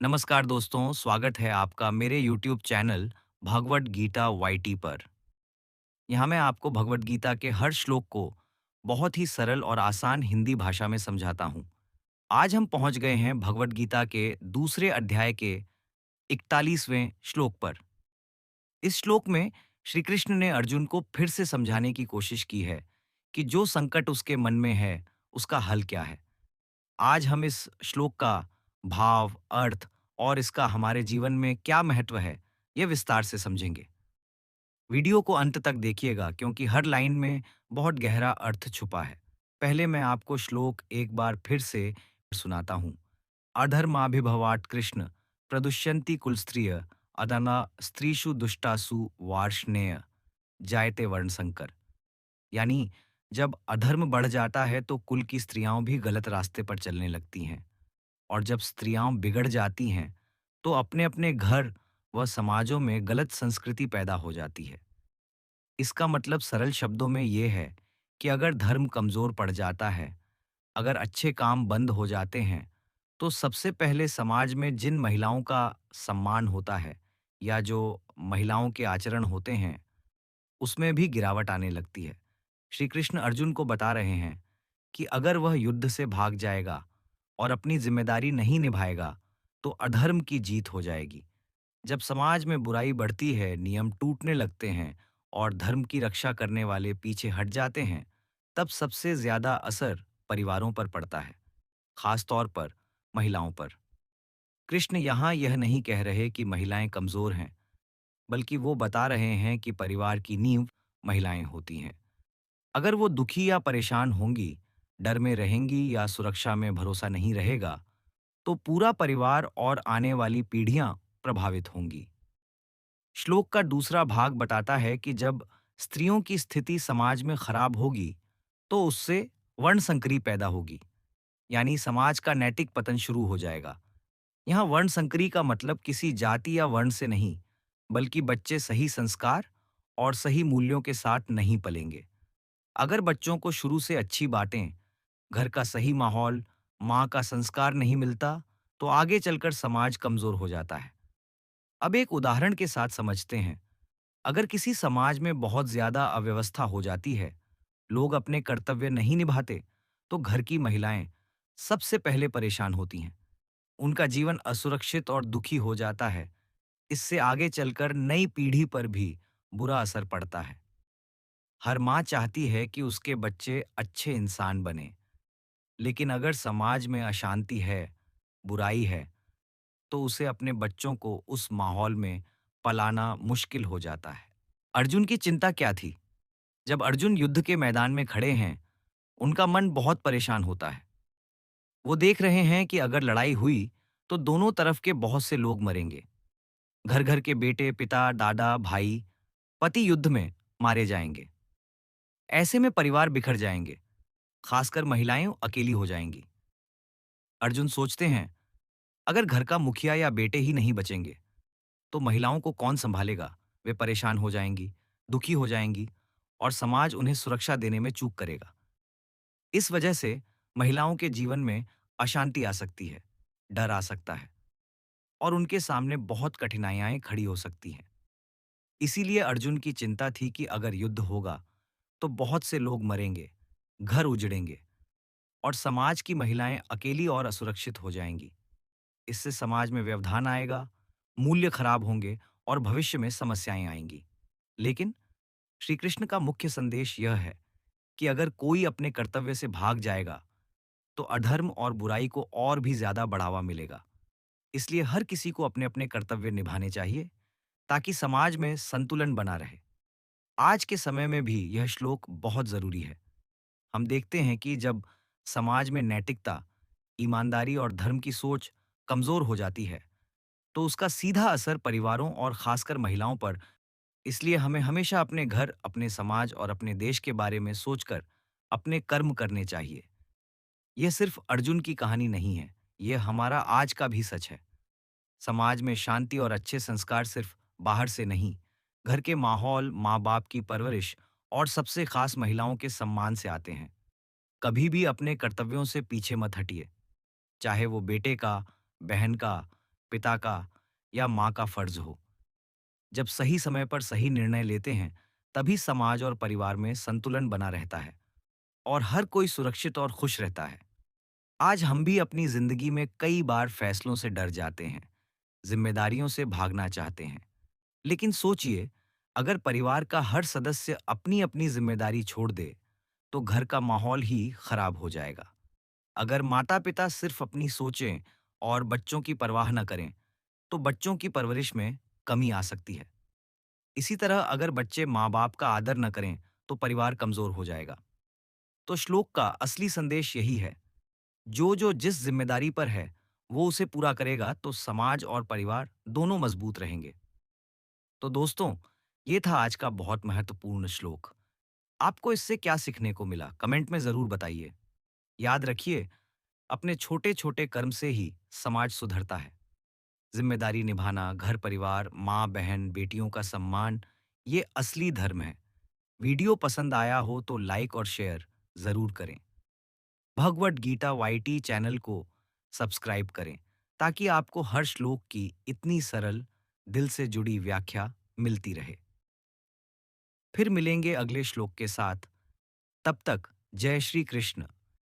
नमस्कार दोस्तों, स्वागत है आपका मेरे YouTube channel Bhagavad Gita YT पर। यहाँ मैं आपको भगवद गीता के हर श्लोक को बहुत ही सरल और आसान हिंदी भाषा में समझाता हूँ। आज हम पहुँच गए हैं भगवद गीता के दूसरे अध्याय के 41वें श्लोक पर। इस श्लोक में श्री कृष्ण ने अर्जुन को फिर से समझाने की कोशिश की है कि जो संकट उसके मन में है, उसका हल क्या है। आज हम इस श्लोक का भाव, अर्थ और इसका हमारे जीवन में क्या महत्व है, ये विस्तार से समझेंगे। वीडियो को अंत तक देखिएगा क्योंकि हर लाइन में बहुत गहरा अर्थ छुपा है। पहले मैं आपको श्लोक एक बार फिर से सुनाता हूँ। अधर्माभिभवात् कृष्ण प्रदुष्यन्ति कुलस्त्रिय अदना स्त्रीषु दुष्टासु वार्ष्णेय जायते वर्णसंकर। यानी जब अधर्म बढ़ जाता है तो कुल की स्त्रियां भी गलत रास्ते पर चलने लगती हैं। और जब स्त्रियां बिगड़ जाती हैं तो अपने अपने घर व समाजों में गलत संस्कृति पैदा हो जाती है। इसका मतलब सरल शब्दों में ये है कि अगर धर्म कमजोर पड़ जाता है, अगर अच्छे काम बंद हो जाते हैं, तो सबसे पहले समाज में जिन महिलाओं का सम्मान होता है या जो महिलाओं के आचरण होते हैं, उसमें भी गिरावट आने लगती है। श्री कृष्ण अर्जुन को बता रहे हैं कि अगर वह युद्ध से भाग जाएगा और अपनी जिम्मेदारी नहीं निभाएगा, तो अधर्म की जीत हो जाएगी। जब समाज में बुराई बढ़ती है, नियम टूटने लगते हैं और धर्म की रक्षा करने वाले पीछे हट जाते हैं, तब सबसे ज्यादा असर परिवारों पर पड़ता है, खास तौर पर महिलाओं पर। कृष्ण यहाँ यह नहीं कह रहे कि महिलाएं कमजोर हैं, बल्कि वो बता रहे हैं कि परिवार की नींव महिलाएं होती हैं। अगर वो दुखी या परेशान होंगी, डर में रहेंगी या सुरक्षा में भरोसा नहीं रहेगा, तो पूरा परिवार और आने वाली पीढ़ियां प्रभावित होंगी। श्लोक का दूसरा भाग बताता है कि जब स्त्रियों की स्थिति समाज में खराब होगी, तो उससे वर्ण संकरी पैदा होगी, यानी समाज का नैतिक पतन शुरू हो जाएगा। यहाँ वर्ण संकरी का मतलब किसी जाति या वर्ण से नहीं, बल्कि बच्चे सही संस्कार और सही मूल्यों के साथ नहीं पलेंगे। अगर बच्चों को शुरू से अच्छी बातें, घर का सही माहौल, माँ का संस्कार नहीं मिलता, तो आगे चलकर समाज कमजोर हो जाता है। अब एक उदाहरण के साथ समझते हैं। अगर किसी समाज में बहुत ज्यादा अव्यवस्था हो जाती है, लोग अपने कर्तव्य नहीं निभाते, तो घर की महिलाएं सबसे पहले परेशान होती हैं। उनका जीवन असुरक्षित और दुखी हो जाता है। इससे आगे चलकर नई पीढ़ी पर भी बुरा असर पड़ता है। हर माँ चाहती है कि उसके बच्चे अच्छे इंसान बने, लेकिन अगर समाज में अशांति है, बुराई है, तो उसे अपने बच्चों को उस माहौल में पलाना मुश्किल हो जाता है। अर्जुन की चिंता क्या थी? जब अर्जुन युद्ध के मैदान में खड़े हैं, उनका मन बहुत परेशान होता है। वो देख रहे हैं कि अगर लड़ाई हुई, तो दोनों तरफ के बहुत से लोग मरेंगे। घर-घर के बेटे, पिता, दादा, भाई, पति युद्ध में मारे जाएंगे। ऐसे में परिवार बिखर जाएंगे, खासकर महिलाएं अकेली हो जाएंगी। अर्जुन सोचते हैं, अगर घर का मुखिया या बेटे ही नहीं बचेंगे, तो महिलाओं को कौन संभालेगा? वे परेशान हो जाएंगी, दुखी हो जाएंगी और समाज उन्हें सुरक्षा देने में चूक करेगा। इस वजह से महिलाओं के जीवन में अशांति आ सकती है, डर आ सकता है और उनके सामने बहुत कठिनाइयां खड़ी हो सकती हैं। इसीलिए अर्जुन की चिंता थी कि अगर युद्ध होगा, तो बहुत से लोग मरेंगे, घर उजड़ेंगे और समाज की महिलाएं अकेली और असुरक्षित हो जाएंगी। इससे समाज में व्यवधान आएगा, मूल्य खराब होंगे और भविष्य में समस्याएं आएंगी। लेकिन श्री कृष्ण का मुख्य संदेश यह है कि अगर कोई अपने कर्तव्य से भाग जाएगा, तो अधर्म और बुराई को और भी ज्यादा बढ़ावा मिलेगा। इसलिए हर किसी को अपने अपने कर्तव्य निभाने चाहिए, ताकि समाज में संतुलन बना रहे। आज के समय में भी यह श्लोक बहुत जरूरी है। हम देखते हैं कि जब समाज में नैतिकता, ईमानदारी और धर्म की सोच कमजोर हो जाती है, तो उसका सीधा असर परिवारों और खासकर महिलाओं पर। इसलिए हमें हमेशा अपने घर, अपने समाज और अपने देश के बारे में सोचकर अपने कर्म करने चाहिए। यह सिर्फ अर्जुन की कहानी नहीं है, यह हमारा आज का भी सच है। समाज में शांति और अच्छे संस्कार सिर्फ बाहर से नहीं, घर के माहौल, माँ बाप की परवरिश और सबसे खास महिलाओं के सम्मान से आते हैं। कभी भी अपने कर्तव्यों से पीछे मत हटिए, चाहे वो बेटे का, बहन का पिता का या माँ का फर्ज हो। जब सही समय पर सही निर्णय लेते हैं, तभी समाज और परिवार में संतुलन बना रहता है और हर कोई सुरक्षित और खुश रहता है। आज हम भी अपनी जिंदगी में कई बार फैसलों से डर जाते हैं, जिम्मेदारियों से भागना चाहते हैं। लेकिन सोचिए, अगर परिवार का हर सदस्य अपनी-अपनी जिम्मेदारी छोड़ दे, तो घर का माहौल ही खराब हो जाएगा। अगर माता-पिता सिर्फ अपनी सोचें और बच्चों की परवाह न करें, तो बच्चों की परवरिश में कमी आ सकती है। इसी तरह अगर बच्चे माँ-बाप का आदर न करें, तो परिवार कमजोर हो जाएगा। तो श्लोक का असली संदेश यही है, जो जिस जिम्मेदारी पर है, वो उसे पूरा करेगा तो समाज और परिवार दोनों मजबूत रहेंगे। तो दोस्तों, ये था आज का बहुत महत्वपूर्ण श्लोक। आपको इससे क्या सीखने को मिला? कमेंट में ज़रूर बताइए। याद रखिए, अपने छोटे-छोटे कर्म से ही समाज सुधरता है। जिम्मेदारी निभाना, घर परिवार, माँ, बहन, बेटियों का सम्मान, ये असली धर्म है। वीडियो पसंद आया हो तो लाइक और शेयर ज़रूर करें। भगवट गीता वाईटी चैनल को सब्सक्राइब करें, ताकि आपको हर श्लोक की इतनी सरल, दिल से जुड़ी व्याख्या मिलती रहे। फिर मिलेंगे अगले श्लोक के साथ। तब तक जय श्री कृष्ण।